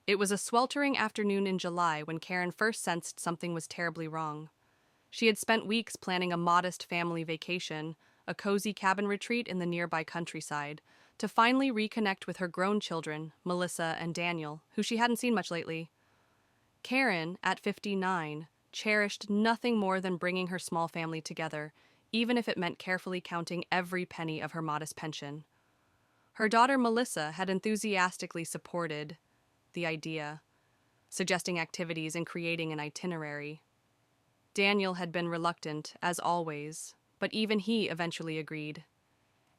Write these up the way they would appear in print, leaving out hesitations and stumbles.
It was a sweltering afternoon in July when Karen first sensed something was terribly wrong. She had spent weeks planning a modest family vacation, a cozy cabin retreat in the nearby countryside, to finally reconnect with her grown children, Melissa and Daniel, who she hadn't seen much lately. Karen, at 59, cherished nothing more than bringing her small family together, even if it meant carefully counting every penny of her modest pension. Her daughter Melissa had enthusiastically supported the idea, suggesting activities and creating an itinerary. Daniel had been reluctant, as always, but even he eventually agreed.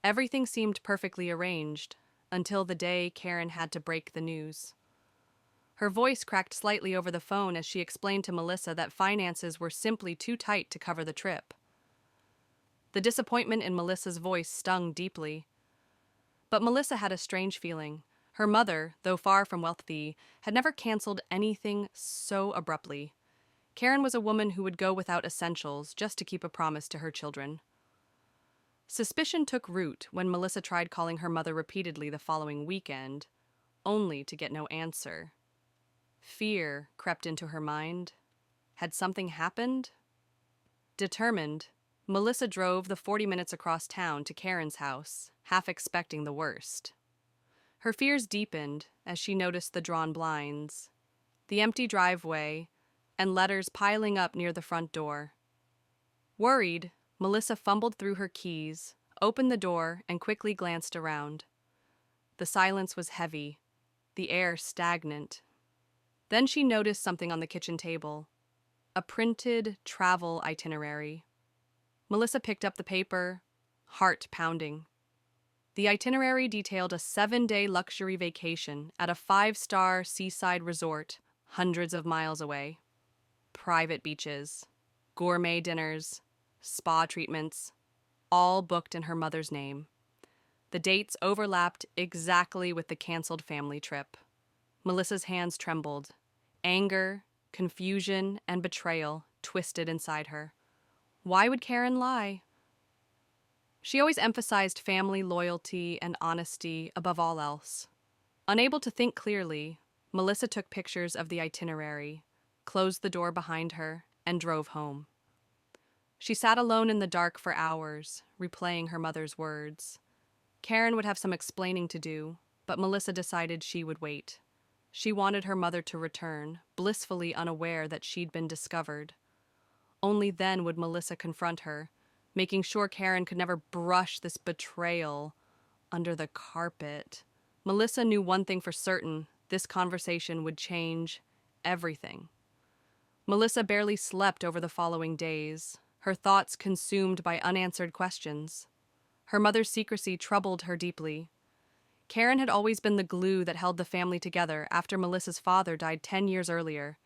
Everything seemed perfectly arranged, until the day Karen had to break the news. Her voice cracked slightly over the phone as she explained to Melissa that finances were simply too tight to cover the trip. The disappointment in Melissa's voice stung deeply. But Melissa had a strange feeling. Her mother, though far from wealthy, had never canceled anything so abruptly. Karen was a woman who would go without essentials just to keep a promise to her children. Suspicion took root when Melissa tried calling her mother repeatedly the following weekend, only to get no answer. Fear crept into her mind. Had something happened? Determined, Melissa drove the 40 minutes across town to Karen's house, half expecting the worst. Her fears deepened as she noticed the drawn blinds, the empty driveway, and letters piling up near the front door. Worried, Melissa fumbled through her keys, opened the door, and quickly glanced around. The silence was heavy, the air stagnant. Then she noticed something on the kitchen table, a printed travel itinerary. Melissa picked up the paper, heart pounding. The itinerary detailed a 7-day luxury vacation at a 5-star seaside resort hundreds of miles away. Private beaches, gourmet dinners, spa treatments, all booked in her mother's name. The dates overlapped exactly with the canceled family trip. Melissa's hands trembled. Anger, confusion, and betrayal twisted inside her. Why would Karen lie? She always emphasized family loyalty and honesty above all else. Unable to think clearly, Melissa took pictures of the itinerary, closed the door behind her, and drove home. She sat alone in the dark for hours, replaying her mother's words. Karen would have some explaining to do, but Melissa decided she would wait. She wanted her mother to return, blissfully unaware that she'd been discovered. Only then would Melissa confront her, making sure Karen could never brush this betrayal under the carpet. Melissa knew one thing for certain: this conversation would change everything. Melissa barely slept over the following days, her thoughts consumed by unanswered questions. Her mother's secrecy troubled her deeply. Karen had always been the glue that held the family together after Melissa's father died 10 years earlier,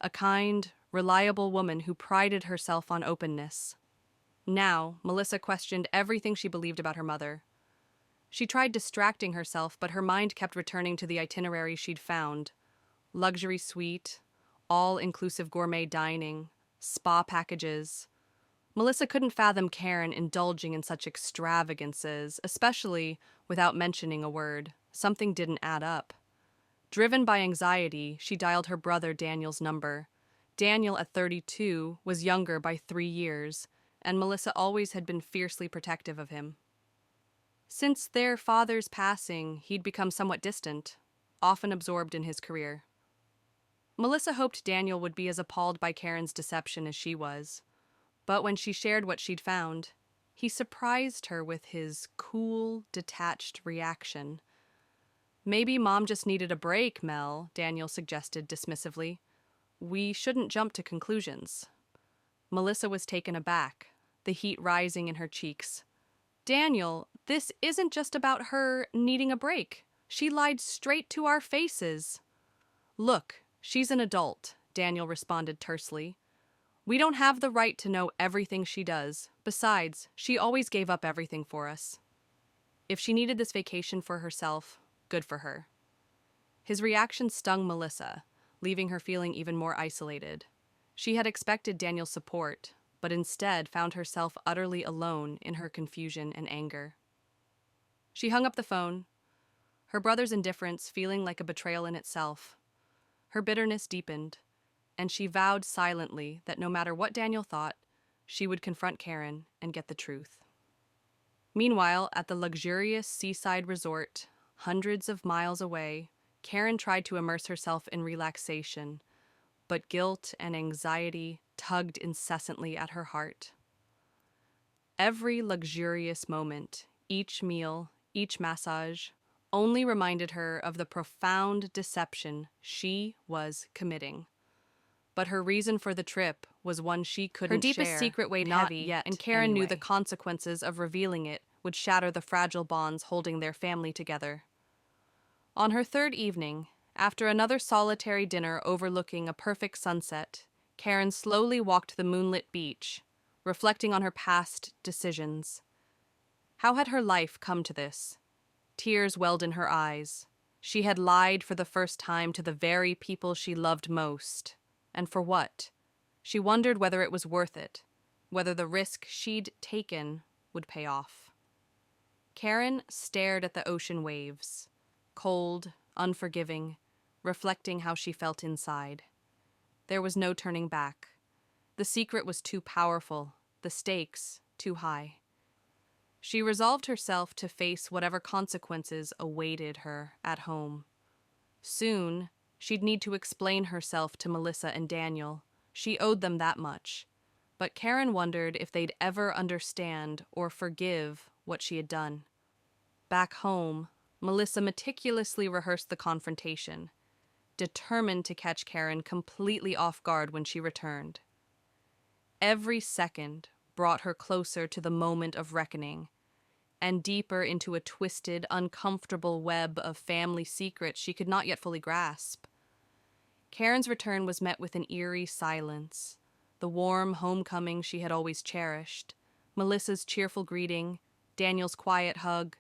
a kind, reliable woman who prided herself on openness. Now, Melissa questioned everything she believed about her mother. She tried distracting herself, but her mind kept returning to the itinerary she'd found: luxury suite, all-inclusive gourmet dining, spa packages. Melissa couldn't fathom Karen indulging in such extravagances, especially without mentioning a word. Something didn't add up. Driven by anxiety, she dialed her brother Daniel's number. Daniel, at 32, was younger by 3 years, and Melissa always had been fiercely protective of him. Since their father's passing, he'd become somewhat distant, often absorbed in his career. Melissa hoped Daniel would be as appalled by Karen's deception as she was. But when she shared what she'd found, he surprised her with his cool, detached reaction. "Maybe Mom just needed a break, Mel," Daniel suggested dismissively. "We shouldn't jump to conclusions." Melissa was taken aback, the heat rising in her cheeks. "Daniel, this isn't just about her needing a break. She lied straight to our faces." "Look, she's an adult," Daniel responded tersely. "We don't have the right to know everything she does. Besides, she always gave up everything for us. If she needed this vacation for herself, good for her." His reaction stung Melissa, leaving her feeling even more isolated. She had expected Daniel's support, but instead found herself utterly alone in her confusion and anger. She hung up the phone, her brother's indifference feeling like a betrayal in itself. Her bitterness deepened, and she vowed silently that no matter what Daniel thought, she would confront Karen and get the truth. Meanwhile, at the luxurious seaside resort, hundreds of miles away, Karen tried to immerse herself in relaxation, but guilt and anxiety tugged incessantly at her heart. Every luxurious moment, each meal, each massage, only reminded her of the profound deception she was committing. But her reason for the trip was one she couldn't share. Her deepest secret weighed heavy, and Karen knew the consequences of revealing it would shatter the fragile bonds holding their family together. On her third evening, after another solitary dinner overlooking a perfect sunset, Karen slowly walked the moonlit beach, reflecting on her past decisions. How had her life come to this? Tears welled in her eyes. She had lied for the first time to the very people she loved most. And for what? She wondered whether it was worth it, whether the risk she'd taken would pay off. Karen stared at the ocean waves, cold, unforgiving, reflecting how she felt inside. There was no turning back. The secret was too powerful, the stakes too high. She resolved herself to face whatever consequences awaited her at home. Soon, she'd need to explain herself to Melissa and Daniel. She owed them that much. But Karen wondered if they'd ever understand or forgive what she had done. Back home, Melissa meticulously rehearsed the confrontation, determined to catch Karen completely off guard when she returned. Every second brought her closer to the moment of reckoning, and deeper into a twisted, uncomfortable web of family secrets she could not yet fully grasp. Karen's return was met with an eerie silence, the warm homecoming she had always cherished. Melissa's cheerful greeting, Daniel's quiet hug,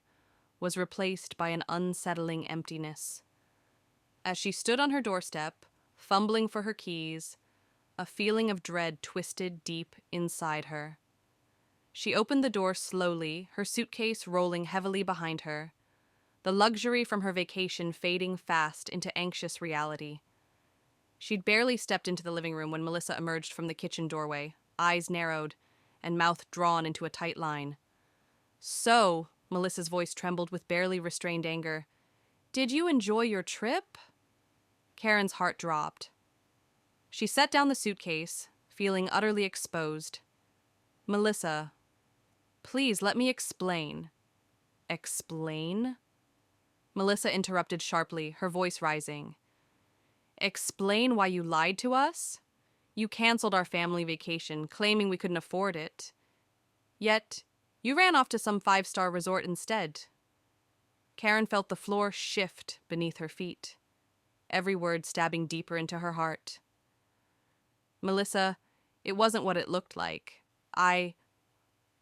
was replaced by an unsettling emptiness. As she stood on her doorstep, fumbling for her keys, a feeling of dread twisted deep inside her. She opened the door slowly, her suitcase rolling heavily behind her, the luxury from her vacation fading fast into anxious reality. She'd barely stepped into the living room when Melissa emerged from the kitchen doorway, eyes narrowed and mouth drawn into a tight line. "So," Melissa's voice trembled with barely restrained anger, "did you enjoy your trip?" Karen's heart dropped. She set down the suitcase, feeling utterly exposed. "Melissa, please let me explain." "Explain?" Melissa interrupted sharply, her voice rising. "Explain why you lied to us? You canceled our family vacation, claiming we couldn't afford it. Yet, you ran off to some five-star resort instead." Karen felt the floor shift beneath her feet, every word stabbing deeper into her heart. "Melissa, it wasn't what it looked like.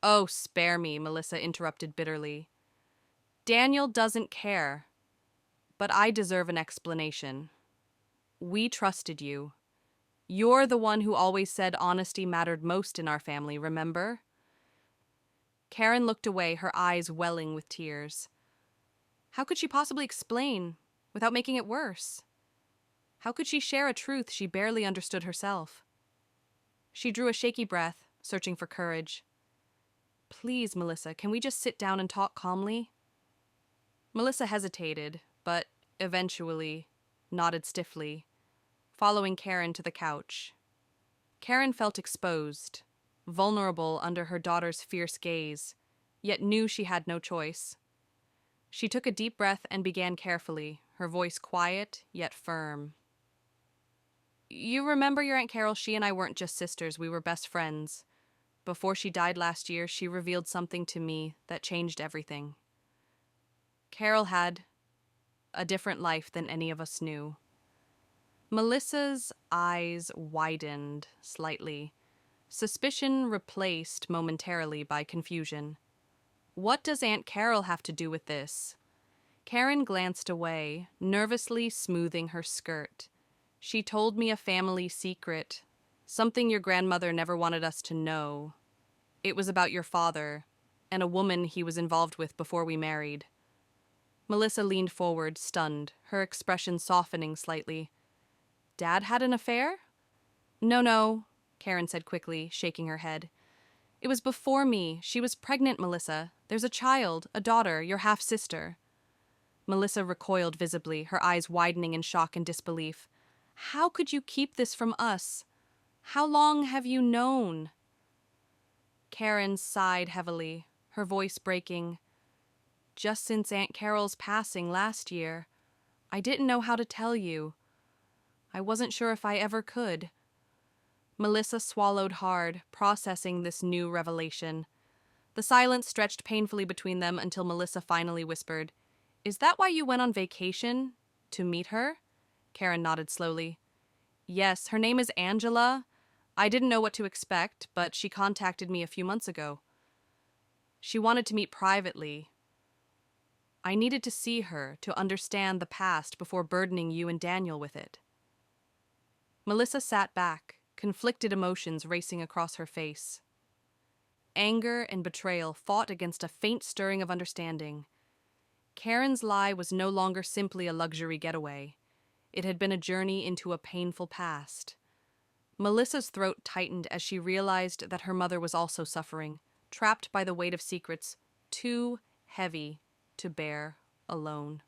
Oh, spare me," Melissa interrupted bitterly. "Daniel doesn't care. But I deserve an explanation. We trusted you. You're the one who always said honesty mattered most in our family, remember?" Karen looked away, her eyes welling with tears. How could she possibly explain without making it worse? How could she share a truth she barely understood herself? She drew a shaky breath, searching for courage. "Please, Melissa, can we just sit down and talk calmly?" Melissa hesitated, but eventually nodded stiffly, following Karen to the couch. Karen felt exposed, vulnerable under her daughter's fierce gaze, yet knew she had no choice. She took a deep breath and began carefully, her voice quiet yet firm. "You remember your Aunt Carol? She and I weren't just sisters, we were best friends. Before she died last year, she revealed something to me that changed everything. Carol had a different life than any of us knew." Melissa's eyes widened slightly, suspicion replaced momentarily by confusion. "What does Aunt Carol have to do with this?" Karen glanced away, nervously smoothing her skirt. "She told me a family secret, something your grandmother never wanted us to know. It was about your father, and a woman he was involved with before we married." Melissa leaned forward, stunned, her expression softening slightly. Dad had an affair? No, Karen said quickly, shaking her head. It was before me. She was pregnant, Melissa. There's a child, a daughter, your half-sister. Melissa recoiled visibly, her eyes widening in shock and disbelief. How could you keep this from us? How long have you known? Karen sighed heavily, her voice breaking. Just since Aunt Carol's passing last year. I didn't know how to tell you. I wasn't sure if I ever could. Melissa swallowed hard, processing this new revelation. The silence stretched painfully between them until Melissa finally whispered, Is that why you went on vacation? To meet her? Karen nodded slowly. Yes, her name is Angela. I didn't know what to expect, but she contacted me a few months ago. She wanted to meet privately. I needed to see her to understand the past before burdening you and Daniel with it. Melissa sat back, conflicted emotions racing across her face. Anger and betrayal fought against a faint stirring of understanding. Karen's lie was no longer simply a luxury getaway. It had been a journey into a painful past. Melissa's throat tightened as she realized that her mother was also suffering, trapped by the weight of secrets too heavy to bear alone.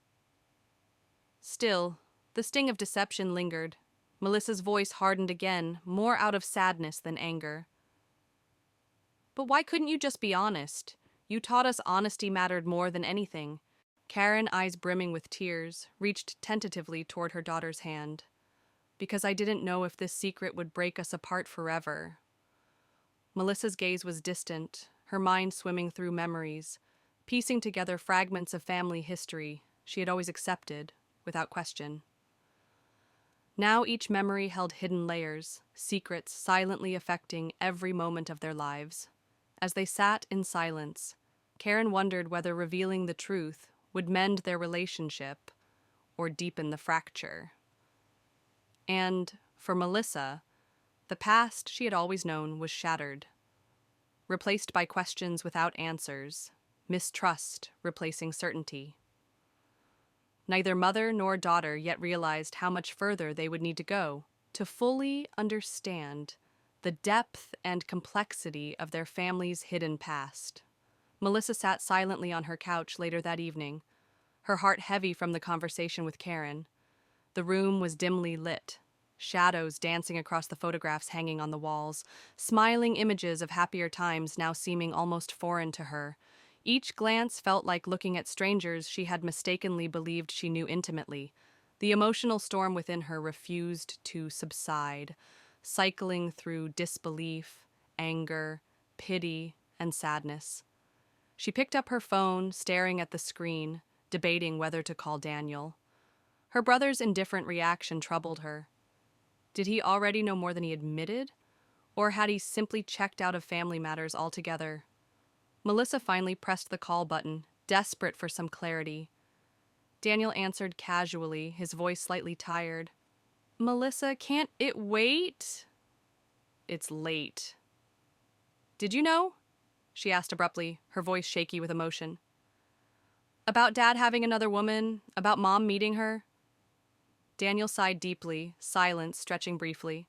Still, the sting of deception lingered. Melissa's voice hardened again, more out of sadness than anger. But why couldn't you just be honest? You taught us honesty mattered more than anything. Karen, eyes brimming with tears, reached tentatively toward her daughter's hand. Because I didn't know if this secret would break us apart forever. Melissa's gaze was distant, her mind swimming through memories, piecing together fragments of family history she had always accepted, without question. Now each memory held hidden layers, secrets silently affecting every moment of their lives. As they sat in silence, Karen wondered whether revealing the truth would mend their relationship or deepen the fracture. And, for Melissa, the past she had always known was shattered, replaced by questions without answers, mistrust replacing certainty. Neither mother nor daughter yet realized how much further they would need to go to fully understand the depth and complexity of their family's hidden past. Melissa sat silently on her couch later that evening, her heart heavy from the conversation with Karen. The room was dimly lit, shadows dancing across the photographs hanging on the walls, smiling images of happier times now seeming almost foreign to her. Each glance felt like looking at strangers she had mistakenly believed she knew intimately. The emotional storm within her refused to subside, cycling through disbelief, anger, pity, and sadness. She picked up her phone, staring at the screen, debating whether to call Daniel. Her brother's indifferent reaction troubled her. Did he already know more than he admitted? Or had he simply checked out of family matters altogether? Melissa finally pressed the call button, desperate for some clarity. Daniel answered casually, his voice slightly tired. Melissa, can't it wait? It's late. Did you know? She asked abruptly, her voice shaky with emotion. About Dad having another woman, about Mom meeting her? Daniel sighed deeply, silence stretching briefly.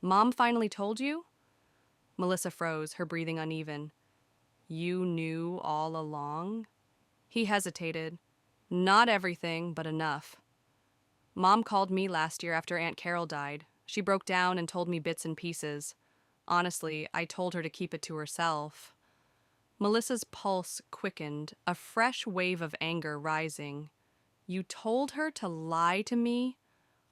Mom finally told you? Melissa froze, her breathing uneven. You knew all along? He hesitated. Not everything, but enough. Mom called me last year after Aunt Carol died. She broke down and told me bits and pieces. Honestly, I told her to keep it to herself. Melissa's pulse quickened, a fresh wave of anger rising. You told her to lie to me?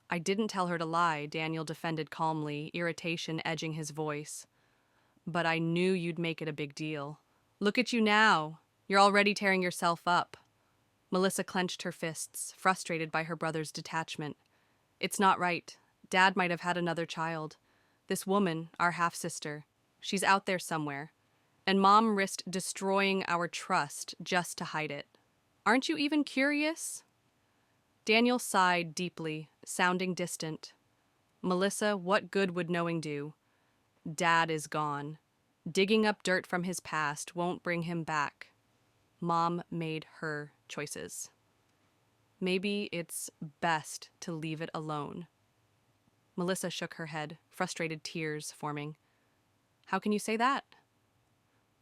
I didn't tell her to lie, Daniel defended calmly, irritation edging his voice. But I knew you'd make it a big deal. Look at you now. You're already tearing yourself up. Melissa clenched her fists, frustrated by her brother's detachment. It's not right. Dad might have had another child. This woman, our half-sister, she's out there somewhere. And Mom risked destroying our trust just to hide it. Aren't you even curious? Daniel sighed deeply, sounding distant. Melissa, what good would knowing do? Dad is gone. Digging up dirt from his past won't bring him back. Mom made her choices. Maybe it's best to leave it alone. Melissa shook her head, frustrated tears forming. How can you say that?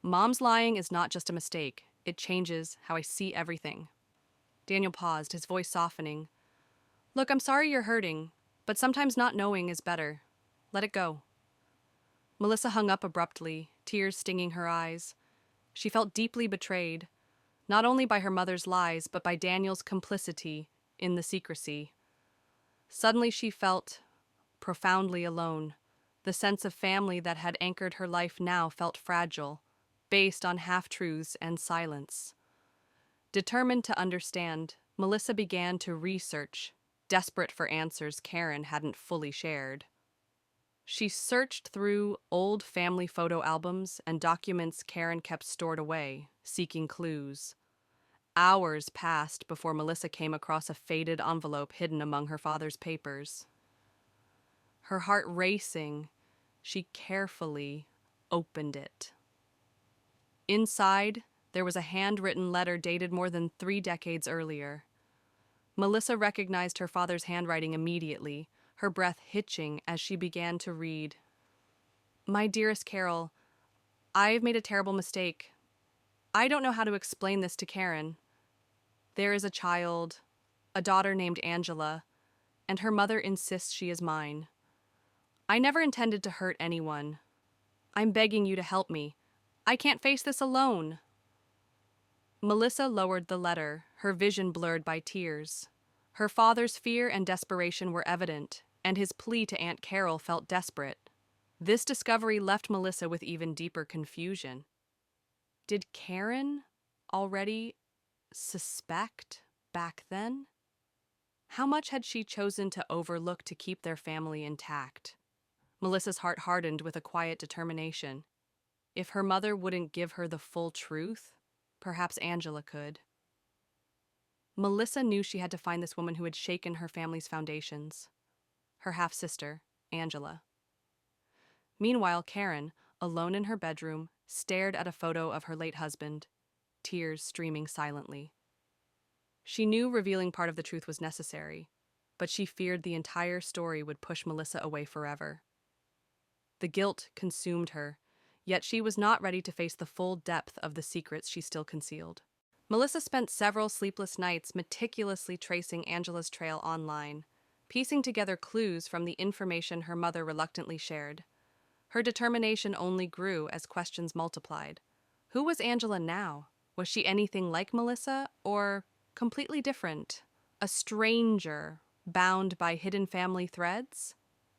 Mom's lying is not just a mistake. It changes how I see everything. Daniel paused, his voice softening. Look, I'm sorry you're hurting, but sometimes not knowing is better. Let it go. Melissa hung up abruptly, tears stinging her eyes. She felt deeply betrayed, not only by her mother's lies, but by Daniel's complicity in the secrecy. Suddenly she felt profoundly alone. The sense of family that had anchored her life now felt fragile, based on half-truths and silence. Determined to understand, Melissa began to research, desperate for answers Karen hadn't fully shared. She searched through old family photo albums and documents Karen kept stored away, seeking clues. Hours passed before Melissa came across a faded envelope hidden among her father's papers. Her heart racing, she carefully opened it. Inside, there was a handwritten letter dated more than 3 decades earlier. Melissa recognized her father's handwriting immediately, her breath hitching as she began to read. My dearest Carol, I've made a terrible mistake. I don't know how to explain this to Karen. There is a child, a daughter named Angela, and her mother insists she is mine. I never intended to hurt anyone. I'm begging you to help me. I can't face this alone. Melissa lowered the letter, her vision blurred by tears. Her father's fear and desperation were evident, and his plea to Aunt Carol felt desperate. This discovery left Melissa with even deeper confusion. Did Karen already suspect back then? How much had she chosen to overlook to keep their family intact? Melissa's heart hardened with a quiet determination. If her mother wouldn't give her the full truth, perhaps Angela could. Melissa knew she had to find this woman who had shaken her family's foundations. Her half-sister, Angela. Meanwhile, Karen, alone in her bedroom, stared at a photo of her late husband, tears streaming silently. She knew revealing part of the truth was necessary, but she feared the entire story would push Melissa away forever. The guilt consumed her, yet she was not ready to face the full depth of the secrets she still concealed. Melissa spent several sleepless nights meticulously tracing Angela's trail online, piecing together clues from the information her mother reluctantly shared. Her determination only grew as questions multiplied. Who was Angela now? Was she anything like Melissa, or completely different? A stranger, bound by hidden family threads?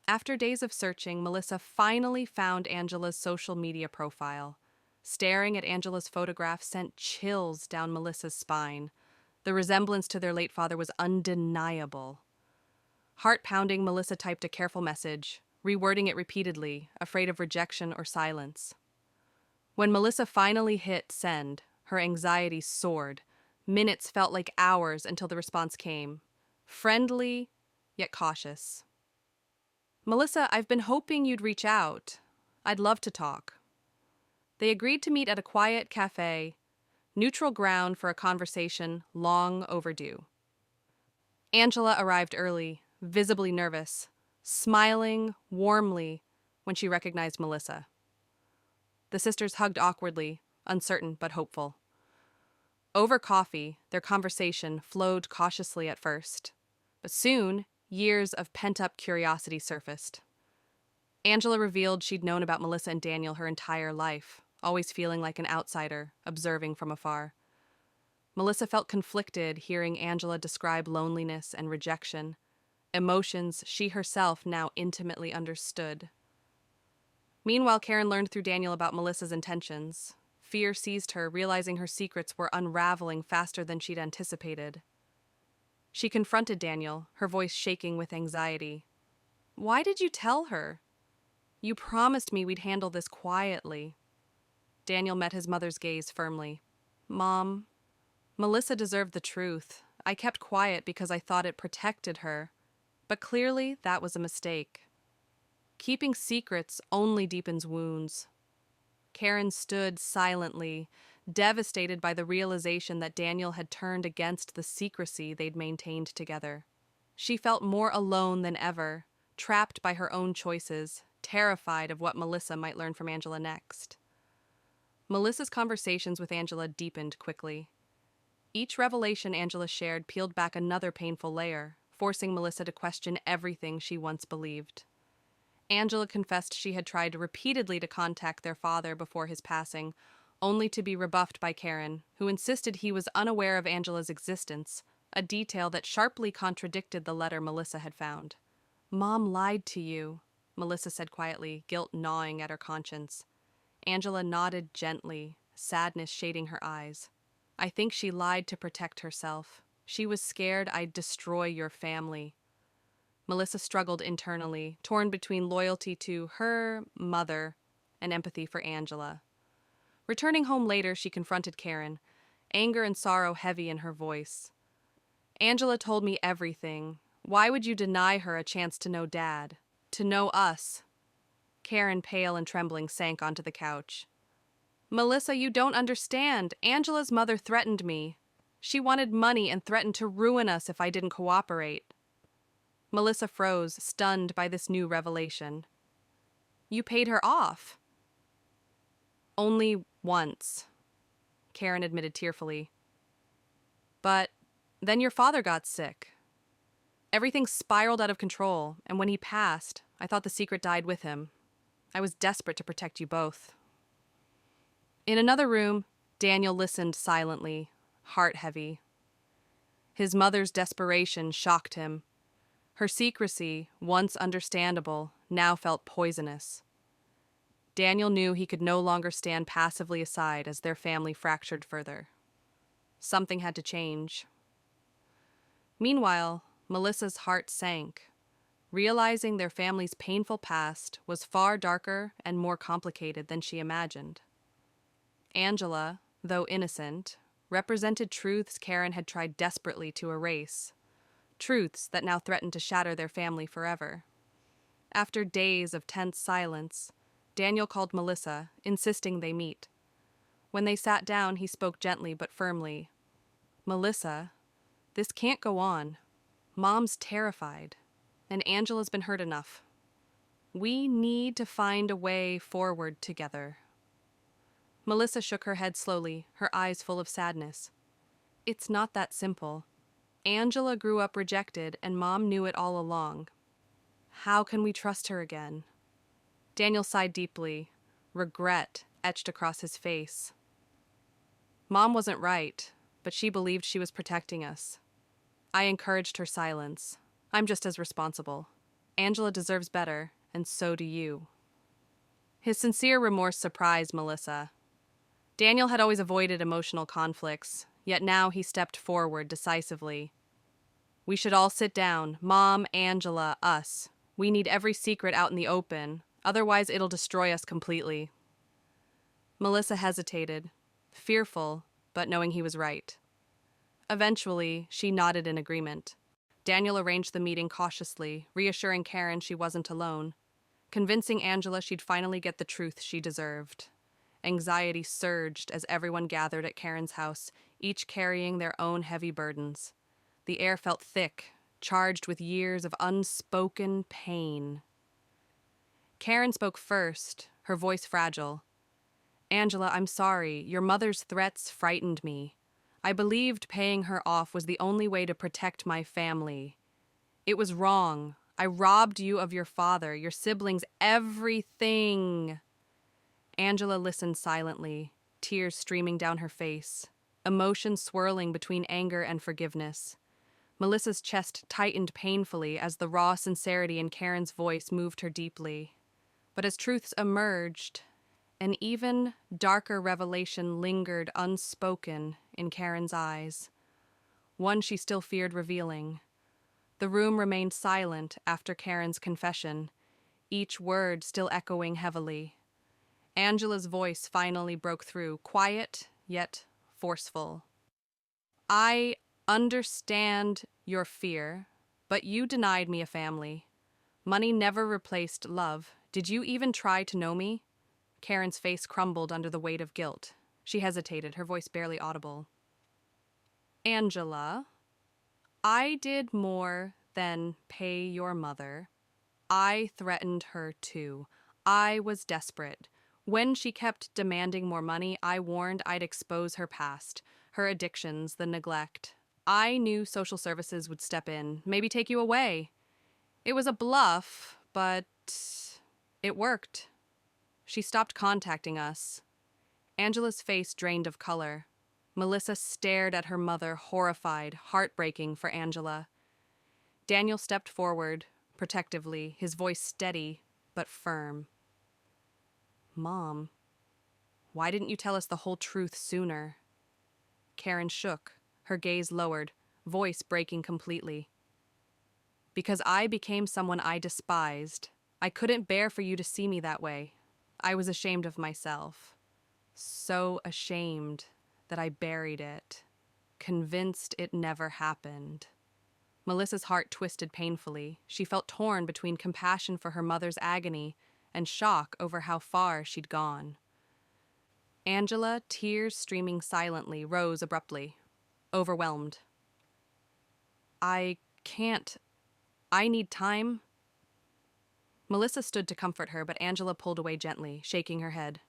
After days of searching, Melissa finally found Angela's social media profile. Staring at Angela's photograph sent chills down Melissa's spine. The resemblance to their late father was undeniable. Heart-pounding, Melissa typed a careful message, rewording it repeatedly, afraid of rejection or silence. When Melissa finally hit send, her anxiety soared. Minutes felt like hours until the response came. Friendly, yet cautious. Melissa, I've been hoping you'd reach out. I'd love to talk. They agreed to meet at a quiet cafe, neutral ground for a conversation long overdue. Angela arrived early, visibly nervous, smiling warmly when she recognized Melissa. The sisters hugged awkwardly, uncertain but hopeful. Over coffee, their conversation flowed cautiously at first, but soon, years of pent-up curiosity surfaced. Angela revealed she'd known about Melissa and Daniel her entire life, always feeling like an outsider, observing from afar. Melissa felt conflicted hearing Angela describe loneliness and rejection, emotions she herself now intimately understood. Meanwhile, Karen learned through Daniel about Melissa's intentions. Fear seized her, realizing her secrets were unraveling faster than she'd anticipated. She confronted Daniel, her voice shaking with anxiety. Why did you tell her? You promised me we'd handle this quietly. Daniel met his mother's gaze firmly. Mom, Melissa deserved the truth. I kept quiet because I thought it protected her. But clearly, that was a mistake. Keeping secrets only deepens wounds. Karen stood silently, devastated by the realization that Daniel had turned against the secrecy they'd maintained together. She felt more alone than ever, trapped by her own choices, terrified of what Melissa might learn from Angela next. Melissa's conversations with Angela deepened quickly. Each revelation Angela shared peeled back another painful layer, forcing Melissa to question everything she once believed. Angela confessed she had tried repeatedly to contact their father before his passing, only to be rebuffed by Karen, who insisted he was unaware of Angela's existence, a detail that sharply contradicted the letter Melissa had found. "Mom lied to you," Melissa said quietly, guilt gnawing at her conscience. Angela nodded gently, sadness shading her eyes. "I think she lied to protect herself. She was scared I'd destroy your family." Melissa struggled internally, torn between loyalty to her mother and empathy for Angela. Returning home later, she confronted Karen, anger and sorrow heavy in her voice. "Angela told me everything. Why would you deny her a chance to know Dad? To know us?" Karen, pale and trembling, sank onto the couch. "Melissa, you don't understand. Angela's mother threatened me. She wanted money and threatened to ruin us if I didn't cooperate." Melissa froze, stunned by this new revelation. "You paid her off." "Only once," Karen admitted tearfully. "But then your father got sick. Everything spiraled out of control, and when he passed, I thought the secret died with him. I was desperate to protect you both." In another room, Daniel listened silently, heart heavy. His mother's desperation shocked him. Her secrecy, once understandable, now felt poisonous. Daniel knew he could no longer stand passively aside as their family fractured further. Something had to change. Meanwhile, Melissa's heart sank, realizing their family's painful past was far darker and more complicated than she imagined. Angela, though innocent, represented truths Karen had tried desperately to erase, truths that now threatened to shatter their family forever. After days of tense silence, Daniel called Melissa, insisting they meet. When they sat down, he spoke gently but firmly. "Melissa, this can't go on. Mom's terrified, and Angela's been hurt enough. We need to find a way forward together." Melissa shook her head slowly, her eyes full of sadness. "It's not that simple. Angela grew up rejected, and Mom knew it all along. How can we trust her again?" Daniel sighed deeply, regret etched across his face. "Mom wasn't right, but she believed she was protecting us. I encouraged her silence. I'm just as responsible. Angela deserves better, and so do you." His sincere remorse surprised Melissa. Daniel had always avoided emotional conflicts, yet now he stepped forward decisively. "We should all sit down. Mom, Angela, us. We need every secret out in the open, otherwise it'll destroy us completely." Melissa hesitated, fearful, but knowing he was right. Eventually, she nodded in agreement. Daniel arranged the meeting cautiously, reassuring Karen she wasn't alone, convincing Angela she'd finally get the truth she deserved. Anxiety surged as everyone gathered at Karen's house, each carrying their own heavy burdens. The air felt thick, charged with years of unspoken pain. Karen spoke first, her voice fragile. "Angela, I'm sorry. Your mother's threats frightened me. I believed paying her off was the only way to protect my family. It was wrong. I robbed you of your father, your siblings, everything." Angela listened silently, tears streaming down her face, emotions swirling between anger and forgiveness. Melissa's chest tightened painfully as the raw sincerity in Karen's voice moved her deeply. But as truths emerged, an even darker revelation lingered unspoken in Karen's eyes, one she still feared revealing. The room remained silent after Karen's confession, each word still echoing heavily. Angela's voice finally broke through, quiet yet forceful. "I understand your fear, but you denied me a family. Money never replaced love. Did you even try to know me?" Karen's face crumbled under the weight of guilt. She hesitated, her voice barely audible. "Angela, I did more than pay your mother. I threatened her too. I was desperate. When she kept demanding more money, I warned I'd expose her past, her addictions, the neglect. I knew social services would step in, maybe take you away. It was a bluff, but it worked. She stopped contacting us. Angela's face drained of color. Melissa stared at her mother, horrified, heartbreaking for Angela. Daniel stepped forward, protectively, his voice steady but firm. Mom, why didn't you tell us the whole truth sooner? Karen shook, her gaze lowered, voice breaking completely. Because I became someone I despised. I couldn't bear for you to see me that way. I was ashamed of myself. So ashamed that I buried it, convinced it never happened. Melissa's heart twisted painfully. She felt torn between compassion for her mother's agony and shock over how far she'd gone. Angela, tears streaming silently, rose abruptly, overwhelmed. I can't. I need time. Melissa stood to comfort her, but Angela pulled away gently, shaking her head.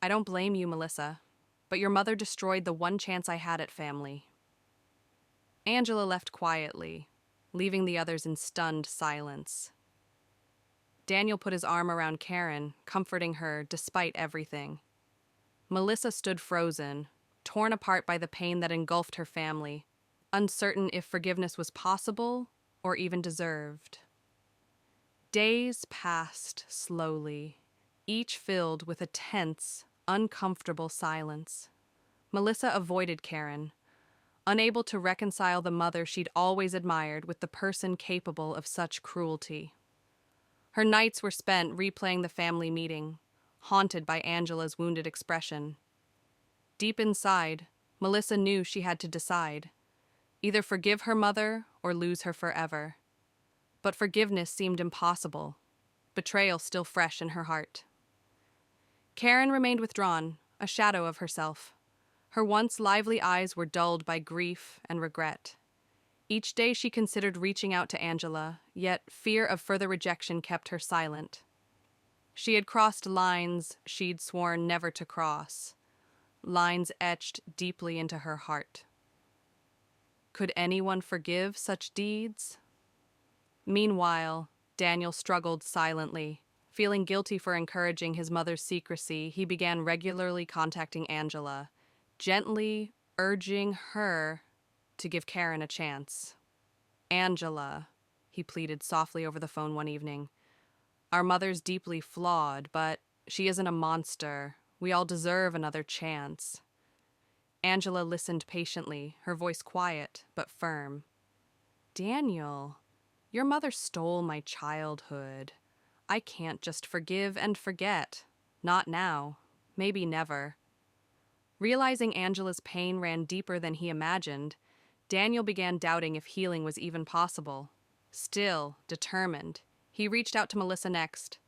I don't blame you, Melissa, but your mother destroyed the one chance I had at family. Angela left quietly, leaving the others in stunned silence. Daniel put his arm around Karen, comforting her despite everything. Melissa stood frozen, torn apart by the pain that engulfed her family, uncertain if forgiveness was possible or even deserved. Days passed slowly, each filled with a tense, uncomfortable silence. Melissa avoided Karen, unable to reconcile the mother she'd always admired with the person capable of such cruelty. Her nights were spent replaying the family meeting, haunted by Angela's wounded expression. Deep inside, Melissa knew she had to decide, either forgive her mother or lose her forever. But forgiveness seemed impossible, betrayal still fresh in her heart. Karen remained withdrawn, a shadow of herself. Her once lively eyes were dulled by grief and regret. Each day she considered reaching out to Angela, yet fear of further rejection kept her silent. She had crossed lines she'd sworn never to cross, lines etched deeply into her heart. Could anyone forgive such deeds? Meanwhile, Daniel struggled silently. Feeling guilty for encouraging his mother's secrecy, he began regularly contacting Angela, gently urging her to give Karen a chance. Angela, he pleaded softly over the phone one evening, our mother's deeply flawed, but she isn't a monster. We all deserve another chance. Angela listened patiently, her voice quiet but firm. Daniel, your mother stole my childhood. I can't just forgive and forget. Not now. Maybe never. Realizing Angela's pain ran deeper than he imagined, Daniel began doubting if healing was even possible. Still, determined, he reached out to Melissa next,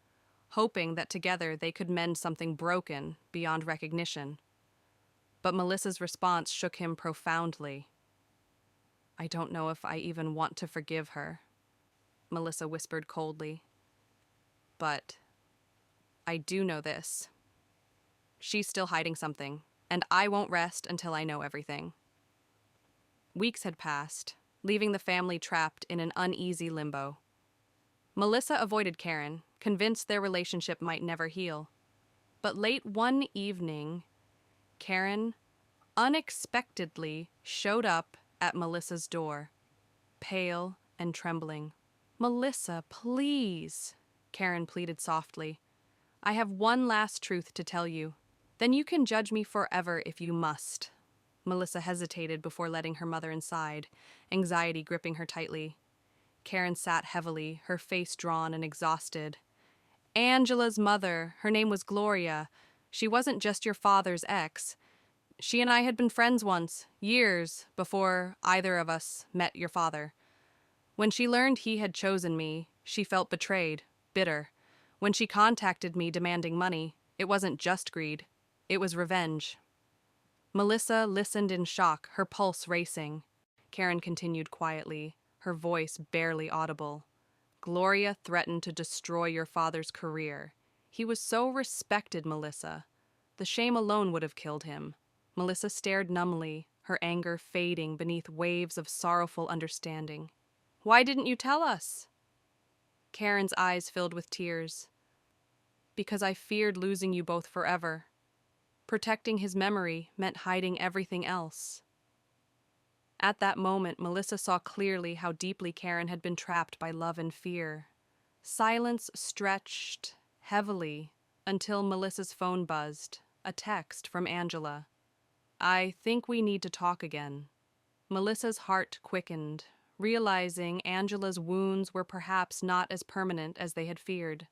hoping that together they could mend something broken beyond recognition. But Melissa's response shook him profoundly. I don't know if I even want to forgive her, Melissa whispered coldly. But I do know this. She's still hiding something, and I won't rest until I know everything. Weeks had passed, leaving the family trapped in an uneasy limbo. Melissa avoided Karen, convinced their relationship might never heal. But late one evening, Karen unexpectedly showed up at Melissa's door, pale and trembling. Melissa, please, Karen pleaded softly. I have one last truth to tell you. Then you can judge me forever if you must. Melissa hesitated before letting her mother inside, anxiety gripping her tightly. Karen sat heavily, her face drawn and exhausted. Angela's mother, her name was Gloria. She wasn't just your father's ex. She and I had been friends once, years before either of us met your father. When she learned he had chosen me, she felt betrayed, bitter. When she contacted me demanding money, it wasn't just greed. It was revenge. Melissa listened in shock, her pulse racing. Karen continued quietly, her voice barely audible. Gloria threatened to destroy your father's career. He was so respected, Melissa. The shame alone would have killed him. Melissa stared numbly, her anger fading beneath waves of sorrowful understanding. Why didn't you tell us? Karen's eyes filled with tears. Because I feared losing you both forever. Protecting his memory meant hiding everything else. At that moment, Melissa saw clearly how deeply Karen had been trapped by love and fear. Silence stretched heavily until Melissa's phone buzzed, a text from Angela. I think we need to talk again. Melissa's heart quickened, realizing Angela's wounds were perhaps not as permanent as they had feared.